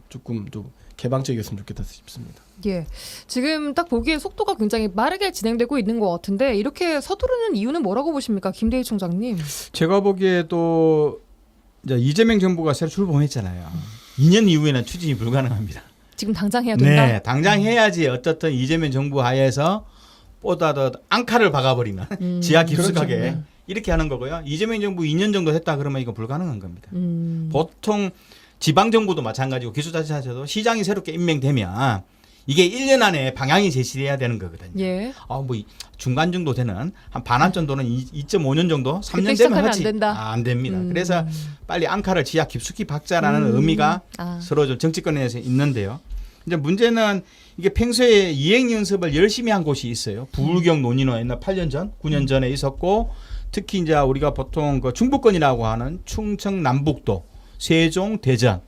조금 좀 개방적이었으면 좋겠다 싶습니다. 예. 지금 딱 보기에 속도가 굉장히 빠르게 진행되고 있는 것 같은데 이렇게 서두르는 이유는 뭐라고 보십니까? 김대희 총장님. 제가 보기에도 이제 이재명 정부가 새로 출범했잖아요. 2년 이후에는 추진이 불가능합니다. 지금 당장 해야 된다? 네, 당장 해야지 어떻든 이재명 정부 하에서 보다 더 앙카를 박아버리는 지하 깊숙하게 그렇죠. 이렇게 하는 거고요. 이재명 정부 2년 정도 했다 그러면 이거 불가능한 겁니다. 보통 지방정부도 마찬가지고 기초자치단체도 시장이 새롭게 임명되면 이게 1년 안에 방향이 제시돼야 되는 거거든요. 예. 뭐 중간 정도 되는 한 반환 정도는 2.5년 정도 3년 되면 시작하면 하지. 안 된다. 안 됩니다. 그래서 빨리 앙카를 지하 깊숙이 박자라는 의미가 서로 좀 정치권에서 있는데요. 이제 문제는 이게 평소에 이행 연습을 열심히 한 곳이 있어요. 부울경 논의는 옛날 8년 전, 9년 전에 있었고 특히 이제 우리가 보통 그 중부권이라고 하는 충청 남북도, 세종, 대전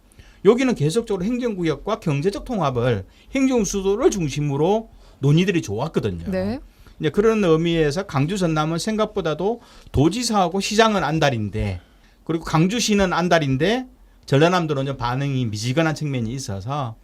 여기는 계속적으로 행정구역과 경제적 통합을 행정수도를 중심으로 논의들이 좋았거든요. 네. 이제 그런 의미에서 강주 전남은 생각보다도 도지사하고 시장은 안달인데 그리고 강주시는 안달인데 전라남도는 좀 반응이 미지근한 측면이 있어서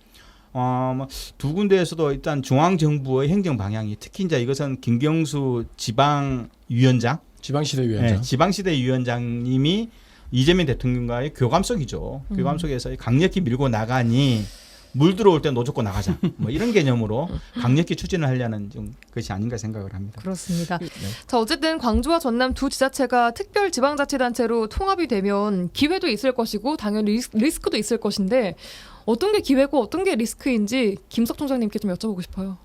두 군데에서도 일단 중앙정부의 행정 방향이 특히 이제 이것은 김경수 지방위원장, 지방시대위원장, 네, 지방시대위원장님이 이재명 대통령과의 교감 속이죠. 교감 속에서 강력히 밀고 나가니 물 들어올 때 노 젓고 나가자. 뭐 이런 개념으로 강력히 추진을 하려는 좀 것이 아닌가 생각을 합니다. 그렇습니다. 자, 어쨌든 광주와 전남 두 지자체가 특별 지방자치단체로 통합이 되면 기회도 있을 것이고 당연히 리스크도 있을 것인데 어떤 게 기회고 어떤 게 리스크인지 김석 총장님께 좀 여쭤보고 싶어요.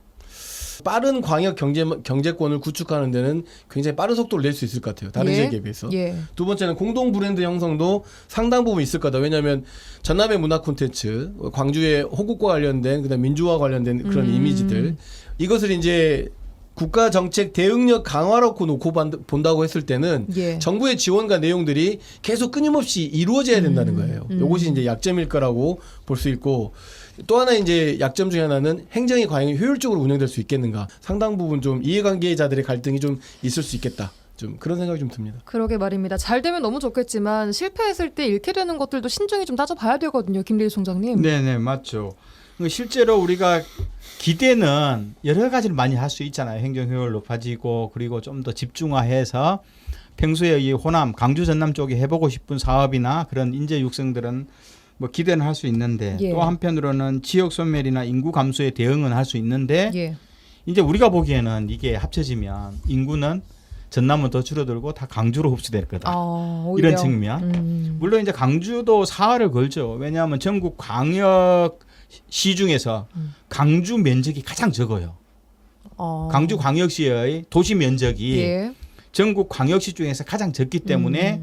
빠른 광역 경제권을 구축하는 데는 굉장히 빠른 속도를 낼 수 있을 것 같아요. 다른 지역에 비해서. 예. 두 번째는 공동 브랜드 형성도 상당 부분 있을 거다. 왜냐하면 전남의 문화 콘텐츠, 광주의 호국과 관련된 그다음 민주화 관련된 그런 이미지들 이것을 이제 국가 정책 대응력 강화로 놓고 본다고 했을 때는 예. 정부의 지원과 내용들이 계속 끊임없이 이루어져야 된다는 거예요. 이것이 이제 약점일 거라고 볼 수 있고 또 하나 이제 약점 중에 하나는 행정이 과연 효율적으로 운영될 수 있겠는가. 상당 부분 좀 이해관계자들의 갈등이 좀 있을 수 있겠다. 좀 그런 생각이 좀 듭니다. 그러게 말입니다. 잘 되면 너무 좋겠지만 실패했을 때 잃게 되는 것들도 신중히 좀 따져봐야 되거든요. 김대희 총장님. 네네 맞죠. 실제로 우리가 기대는 여러 가지를 많이 할 수 있잖아요. 행정 효율 높아지고 그리고 좀 더 집중화해서 평소에 이 호남, 강주 전남 쪽에 해보고 싶은 사업이나 그런 인재 육성들은 뭐 기대는 할 수 있는데 예. 또 한편으로는 지역 소멸이나 인구 감소에 대응은 할 수 있는데 예. 이제 우리가 보기에는 이게 합쳐지면 인구는 전남은 더 줄어들고 다 강주로 흡수될 거다. 오히려. 이런 측면. 물론 이제 강주도 사활을 걸죠. 왜냐하면 전국 광역시 중에서 강주 면적이 가장 적어요. 강주 광역시의 도시 면적이 예. 전국 광역시 중에서 가장 적기 때문에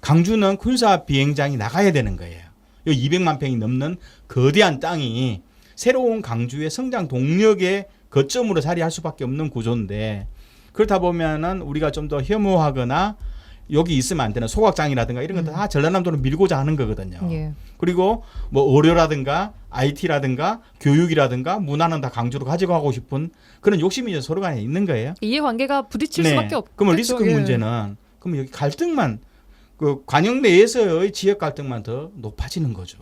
강주는 군사 비행장이 나가야 되는 거예요. 이 200만 평이 넘는 거대한 땅이 새로운 강주의 성장 동력의 거점으로 자리할 수밖에 없는 구조인데 그렇다 보면은 우리가 좀 더 혐오하거나 여기 있으면 안 되는 소각장이라든가 이런 건 다 전라남도로 밀고자 하는 거거든요. 예. 그리고 뭐 의료라든가 IT라든가 교육이라든가 문화는 다 강주로 가져가고 싶은 그런 욕심이 이제 서로 간에 있는 거예요. 이해관계가 부딪힐 수밖에 없겠죠. 그러면 리스크 예. 문제는 그러면 여기 갈등만 그 관역 내에서의 지역 갈등만 더 높아지는 거죠.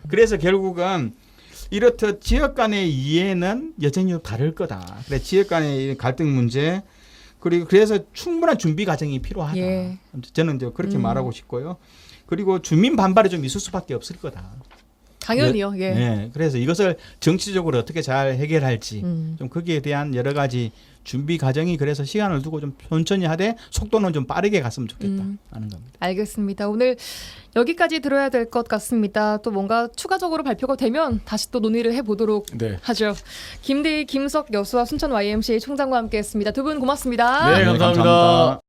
그래서 결국은 이렇듯 지역 간의 이해는 여전히 다를 거다. 그래 지역 간의 갈등 문제 그리고 그래서 충분한 준비 과정이 필요하다. 예. 저는 이제 그렇게 말하고 싶고요. 그리고 주민 반발이 좀 있을 수밖에 없을 거다. 당연히요. 예. 네, 그래서 이것을 정치적으로 어떻게 잘 해결할지 좀 거기에 대한 여러 가지 준비 과정이 그래서 시간을 두고 좀 천천히 하되 속도는 좀 빠르게 갔으면 좋겠다 하는 겁니다. 알겠습니다. 오늘 여기까지 들어야 될 것 같습니다. 또 뭔가 추가적으로 발표가 되면 다시 또 논의를 해보도록 네. 하죠. 김대희, 김석 여수와 순천 YMCA 총장과 함께했습니다. 두 분 고맙습니다. 네, 감사합니다.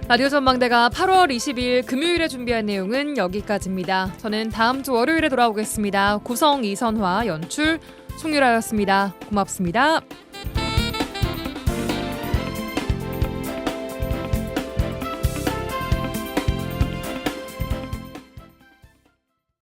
라디오 전망대가 8월 22일 금요일에 준비한 내용은 여기까지입니다. 저는 다음 주 월요일에 돌아오겠습니다. 구성 이선화, 연출 송유라였습니다. 고맙습니다.